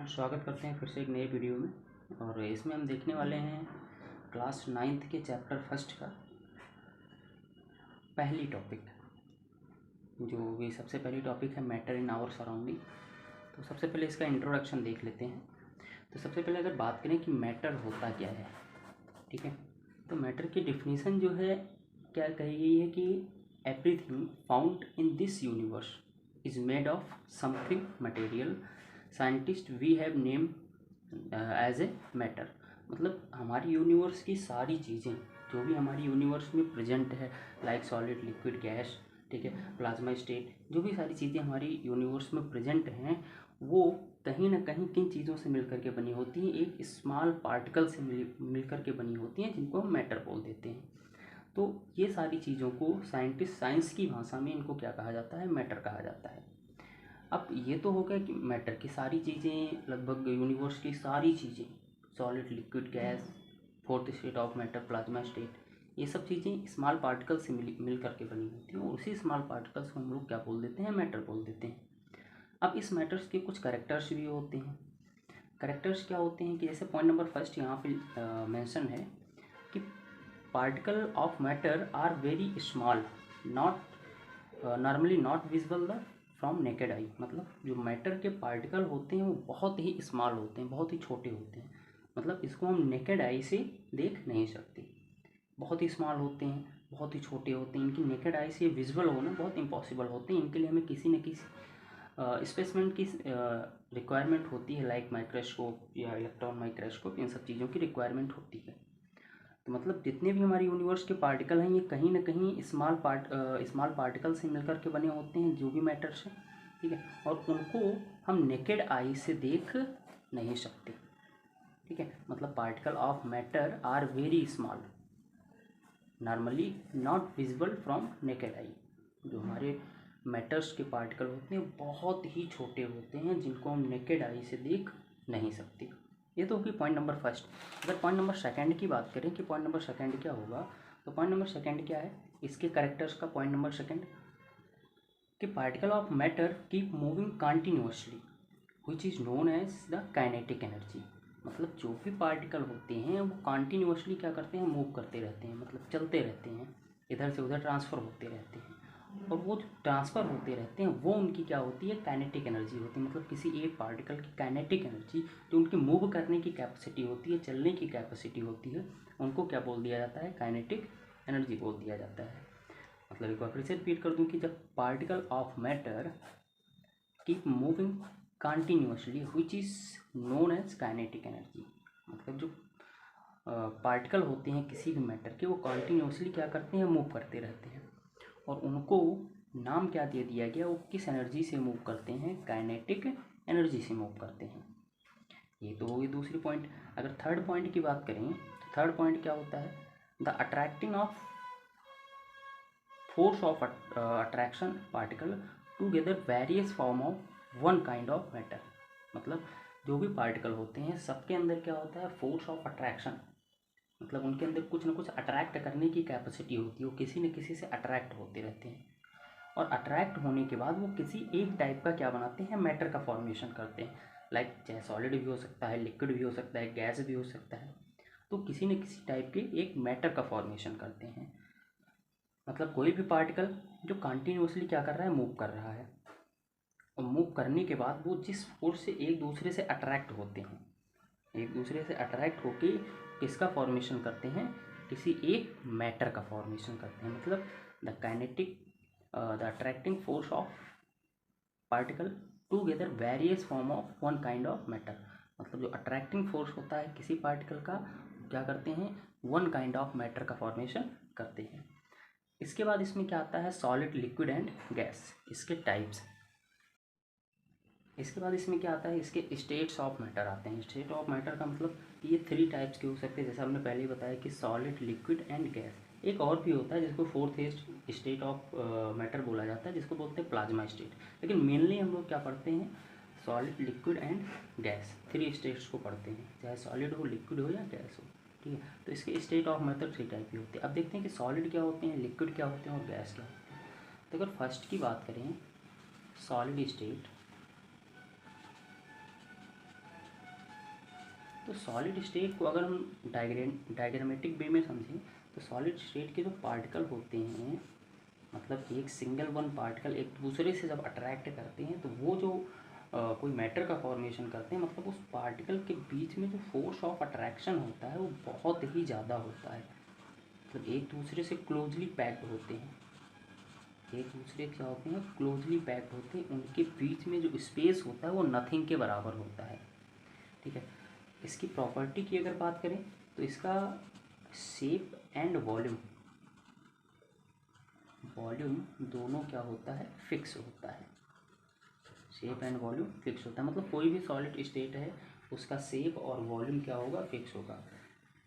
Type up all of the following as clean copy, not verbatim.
स्वागत करते हैं फिर से एक नए वीडियो में। और इसमें हम देखने वाले हैं क्लास 9th के चैप्टर फर्स्ट का पहली टॉपिक, जो भी सबसे पहली टॉपिक है मैटर इन आवर सराउंडिंग। तो सबसे पहले इसका इंट्रोडक्शन देख लेते हैं। तो सबसे पहले अगर बात करें कि मैटर होता क्या है, ठीक है, तो मैटर की डिफिनीसन जो है क्या कही गई है कि everything found in this universe is made of something material scientist we have name as a matter. मतलब हमारी यूनिवर्स की सारी चीज़ें जो भी हमारी यूनिवर्स में प्रेजेंट है, लाइक सॉलिड, लिक्विड, गैस, ठीक है, प्लाज्मा स्टेट, जो भी सारी चीज़ें हमारी यूनिवर्स में प्रेजेंट हैं वो कहीं ना कहीं किन चीज़ों से मिलकर के बनी होती हैं, एक स्मॉल पार्टिकल से मिलकर के बनी होती हैं, जिनको हम मैटर बोल देते हैं। तो ये सारी चीज़ों को साइंस की भाषा में इनको क्या कहा जाता है, मैटर कहा जाता है। अब ये तो हो गया कि मैटर की सारी चीज़ें, लगभग यूनिवर्स की सारी चीज़ें, solid, liquid, gas, fourth state of matter, plasma state, ये सब चीज़ें स्मॉल पार्टिकल से मिल करके बनी होती हैं, और उसी स्मॉल पार्टिकल्स को हम लोग क्या बोल देते हैं, मैटर बोल देते हैं। अब इस मैटर्स के कुछ कैरेक्टर्स भी होते हैं। कैरेक्टर्स क्या होते हैं कि जैसे पॉइंट नंबर फर्स्ट यहाँ पे मेंशन है कि particle of matter are very small, not normally not visible the from naked eye. मतलब जो मैटर के पार्टिकल होते हैं वो बहुत ही स्मॉल होते हैं, बहुत ही छोटे होते हैं, मतलब इसको हम नेकेड आई से देख नहीं सकते। बहुत ही स्मॉल होते हैं, बहुत ही छोटे होते हैं, इनकी नेकेड आई से विजुअल होना बहुत इम्पॉसिबल होते हैं। इनके लिए हमें किसी न किसी स्पेसिमेन की रिक्वायरमेंट होती है, लाइक माइक्रोस्कोप या इलेक्ट्रॉन माइक्रोस्कोप, इन सब चीज़ों की रिक्वायरमेंट होती है। तो मतलब जितने भी हमारे यूनिवर्स के पार्टिकल हैं ये कहीं ना कहीं स्मॉल पार्टिकल से मिलकर के बने होते हैं, जो भी मैटर्स हैं, ठीक है, और उनको हम नेकेड आई से देख नहीं सकते, ठीक है। मतलब particle of matter are very small, normally not visible from naked eye. जो हमारे मैटर्स के पार्टिकल होते हैं बहुत ही छोटे होते हैं, जिनको हम नेकेड आई से देख नहीं सकते। ये तो होगी पॉइंट नंबर फर्स्ट। अगर पॉइंट नंबर सेकंड की बात करें कि पॉइंट नंबर सेकंड क्या होगा, तो पॉइंट नंबर सेकंड क्या है, इसके कैरेक्टर्स का पॉइंट नंबर सेकंड, कि particle of matter keep moving continuously which is known as the kinetic energy. मतलब जो भी पार्टिकल होते हैं वो कंटिन्यूअसली क्या करते हैं, मूव करते रहते हैं, मतलब चलते रहते हैं, इधर से उधर ट्रांसफ़र होते रहते हैं, और वो जो ट्रांसफ़र होते रहते हैं वो उनकी क्या होती है, काइनेटिक एनर्जी होती है। मतलब किसी एक पार्टिकल की काइनेटिक एनर्जी, जो उनकी मूव करने की कैपेसिटी होती है, चलने की कैपेसिटी होती है, उनको क्या बोल दिया जाता है, काइनेटिक एनर्जी बोल दिया जाता है। मतलब एक बार फिर से रिपीट कर दूं कि जब particle of matter keep moving continuously which is known as kinetic energy, मतलब जो पार्टिकल होते हैं किसी भी मैटर के, वो कंटिन्यूअसली क्या करते हैं, मूव करते रहते हैं, और उनको नाम क्या दे दिया गया, वो किस एनर्जी से मूव करते हैं, काइनेटिक एनर्जी से मूव करते हैं। ये तो होगी दूसरी पॉइंट। अगर थर्ड पॉइंट की बात करें तो थर्ड पॉइंट क्या होता है, the attracting of force of attraction particle together various form of one kind of matter. मतलब जो भी पार्टिकल होते हैं सबके अंदर क्या होता है, फोर्स ऑफ अट्रैक्शन, मतलब उनके अंदर कुछ ना कुछ अट्रैक्ट करने की कैपेसिटी होती है, वो किसी न किसी से अट्रैक्ट होते रहते हैं, और अट्रैक्ट होने के बाद वो किसी एक टाइप का क्या बनाते हैं, मैटर का फॉर्मेशन करते हैं। लाइक चाहे सॉलिड भी हो सकता है, लिक्विड भी हो सकता है, गैस भी हो सकता है, तो किसी न किसी टाइप के एक मैटर का फॉर्मेशन करते हैं। मतलब कोई भी पार्टिकल जो कंटिन्यूअसली क्या कर रहा है, मूव कर रहा है, और मूव करने के बाद वो जिस फोर्स से एक दूसरे से अट्रैक्ट होते हैं, एक दूसरे से अट्रैक्ट होके किसका फॉर्मेशन करते हैं, किसी एक मैटर का फॉर्मेशन करते हैं। मतलब the kinetic the attracting force of particle together various form of one kind of matter. मतलब जो अट्रैक्टिंग फोर्स होता है किसी पार्टिकल का, क्या करते हैं, वन काइंड ऑफ मैटर का फॉर्मेशन करते हैं। इसके बाद इसमें क्या आता है, सॉलिड, लिक्विड एंड गैस, इसके टाइप्स। इसके बाद इसमें क्या आता है, इसके स्टेट्स ऑफ मैटर आते हैं। स्टेट ऑफ मैटर का मतलब ये 3 टाइप्स के हो सकते हैं, जैसे हमने पहले ही बताया कि सॉलिड, लिक्विड एंड गैस। एक और भी होता है जिसको फोर्थ स्टेट ऑफ मैटर बोला जाता है, जिसको बोलते हैं प्लाज्मा स्टेट। लेकिन मेनली हम लोग क्या पढ़ते हैं, solid, liquid and gas, 3 states को पढ़ते हैं, चाहे सॉलिड हो, लिक्विड हो या गैस हो, ठीक है। तो इसके स्टेट ऑफ मैटर 3 टाइप के होते हैं। अब देखते हैं कि सॉलिड क्या होते हैं, लिक्विड क्या होते हैं और गैस क्या होते हैं। तो अगर फर्स्ट की बात करें, सॉलिड स्टेट, तो सॉलिड स्टेट को अगर हम डायग्रामेटिक वे में समझें तो सॉलिड स्टेट के जो पार्टिकल होते हैं, मतलब एक सिंगल वन पार्टिकल एक दूसरे से जब अट्रैक्ट करते हैं तो वो जो कोई मैटर का फॉर्मेशन करते हैं, मतलब उस पार्टिकल के बीच में जो फोर्स ऑफ अट्रैक्शन होता है वो बहुत ही ज़्यादा होता है। मतलब एक दूसरे से क्लोजली पैक्ड होते हैं, एक दूसरे क्या होते हैं, क्लोजली पैक्ड होते हैं, उनके बीच में जो स्पेस होता है वो नथिंग के बराबर होता है। ठीक है, इसकी प्रॉपर्टी की अगर बात करें तो इसका शेप एंड वॉल्यूम दोनों क्या होता है, फिक्स होता है। शेप एंड वॉल्यूम फिक्स होता है, मतलब कोई भी सॉलिड स्टेट है उसका शेप और वॉल्यूम क्या होगा, फिक्स होगा।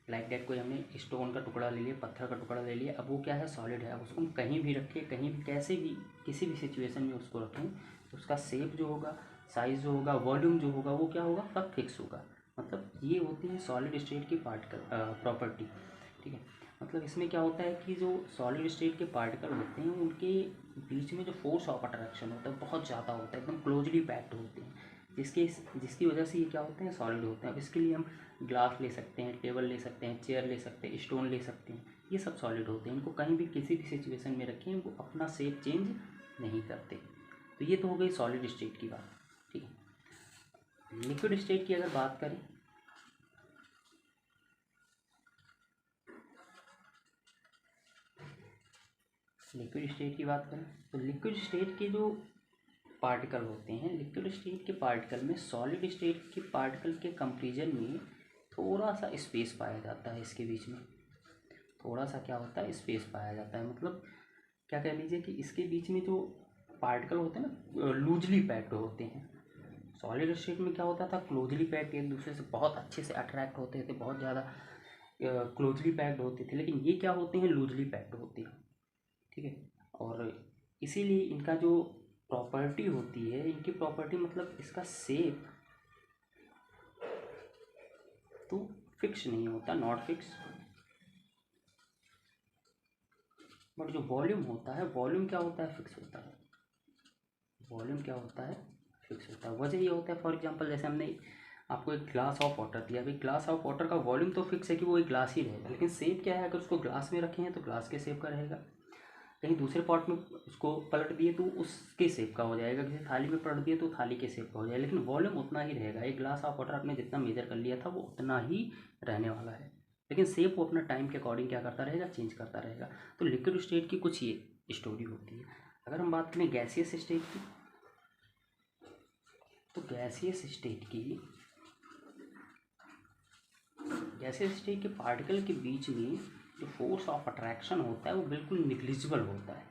लाइक दैट कोई हमने स्टोन का टुकड़ा ले लिया, पत्थर का टुकड़ा ले लिया, अब वो क्या है, सॉलिड है, अब उसको हम कहीं भी रखें, कहीं भी कैसे भी किसी भी सिचुएशन में उसको रखें तो उसका शेप जो होगा, साइज़ जो होगा, वॉल्यूम जो होगा वो क्या होगा, सब फिक्स होगा। मतलब ये होती है सॉलिड स्टेट की पार्टिकल प्रॉपर्टी। ठीक है, मतलब इसमें क्या होता है कि जो सॉलिड स्टेट के पार्टिकल होते हैं उनके बीच में जो फोर्स ऑफ अट्रैक्शन होता है बहुत ज़्यादा होता है, एकदम क्लोजली पैक्ड होते हैं, जिसकी वजह से ये क्या होते हैं, सॉलिड होते हैं। अब इसके लिए हम ग्लास ले सकते हैं, टेबल ले सकते हैं, चेयर ले सकते हैं, स्टोन ले सकते हैं, ये सब सॉलिड होते हैं। इनको कहीं भी किसी भी सिचुएशन में रखें वो अपना शेप चेंज नहीं करते। तो ये तो हो गई सॉलिड स्टेट की बात। ठीक है, लिक्विड स्टेट की अगर बात करें तो लिक्विड स्टेट के जो पार्टिकल होते हैं, लिक्विड स्टेट के पार्टिकल में सॉलिड स्टेट के पार्टिकल के कंपैरिजन में थोड़ा सा स्पेस पाया जाता है, इसके बीच में थोड़ा सा क्या होता है, स्पेस पाया जाता है। मतलब क्या कह लीजिए कि इसके बीच में जो पार्टिकल होते हैं ना, लूजली पैक्ड होते हैं। सॉलिड स्टेट में क्या होता था, क्लोजली पैक्ड, एक दूसरे से बहुत अच्छे से अट्रैक्ट होते थे, बहुत ज़्यादा क्लोजली पैक्ड होते थे, लेकिन ये क्या होते हैं, लूजली पैक्ड होते हैं। ठीक है, और इसीलिए इनका जो प्रॉपर्टी होती है, इनकी प्रॉपर्टी मतलब इसका शेप तो फिक्स नहीं होता, नॉट फिक्स, बट जो वॉल्यूम होता है, वॉल्यूम क्या होता है, फिक्स होता है। वॉल्यूम क्या होता है, फिक्स होता है। वजह ये होता है, फॉर एग्जांपल जैसे हमने आपको एक ग्लास ऑफ वाटर दिया, अभी ग्लास ऑफ वाटर का वॉल्यूम तो फिक्स है कि वो एक ग्लास ही रहेगा, लेकिन शेप क्या है, अगर उसको ग्लास में रखे हैं तो ग्लास के शेप का रहेगा, कहीं दूसरे पॉट में उसको पलट दिए तो उसके शेप का हो जाएगा, किसी थाली में पलट दिए तो थाली के शेप का हो जाएगा, लेकिन वॉल्यूम उतना ही रहेगा। एक ग्लास ऑफ वाटर आपने जितना मेजर कर लिया था वो उतना ही रहने वाला है, लेकिन शेप वो अपना टाइम के अकॉर्डिंग क्या करता रहेगा, चेंज करता रहेगा। तो लिक्विड स्टेट की कुछ ये स्टोरी होती है। अगर हम बात करें गैसियस स्टेट की, तो गैसियस स्टेट के पार्टिकल के बीच में जो फोर्स ऑफ अट्रैक्शन होता है वो बिल्कुल निग्लिजिबल होता है,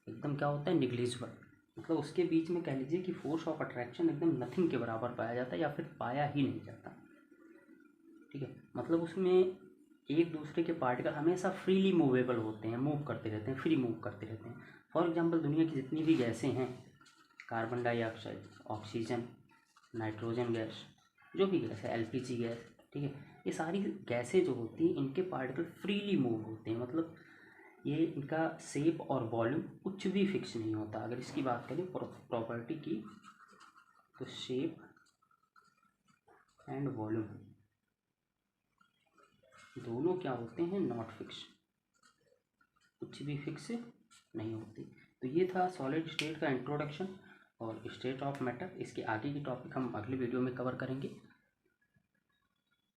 एकदम क्या होता है, निग्लिजिबल। मतलब उसके बीच में कह लीजिए कि फोर्स ऑफ अट्रैक्शन एकदम नथिंग के बराबर पाया जाता है, या फिर पाया ही नहीं जाता। ठीक है, मतलब उसमें एक दूसरे के पार्टिकल हमेशा फ्रीली मूवेबल होते हैं, मूव करते रहते हैं, फ्री मूव करते रहते हैं। फॉर एग्जांपल दुनिया की जितनी भी गैसें हैं, carbon dioxide, oxygen, nitrogen gas, जो भी गैस है, एलपीजी गैस, ठीक है, ये सारी गैसें जो होती हैं इनके पार्टिकल फ्रीली मूव होते हैं। मतलब ये इनका शेप और वॉल्यूम कुछ भी फिक्स नहीं होता। अगर इसकी बात करें प्रॉपर्टी की, तो शेप एंड वॉल्यूम दोनों क्या होते हैं, नॉट फिक्स, कुछ भी फिक्स नहीं होती। तो ये था सॉलिड स्टेट का इंट्रोडक्शन और स्टेट ऑफ मैटर। इसके आगे की टॉपिक हम अगले वीडियो में कवर करेंगे।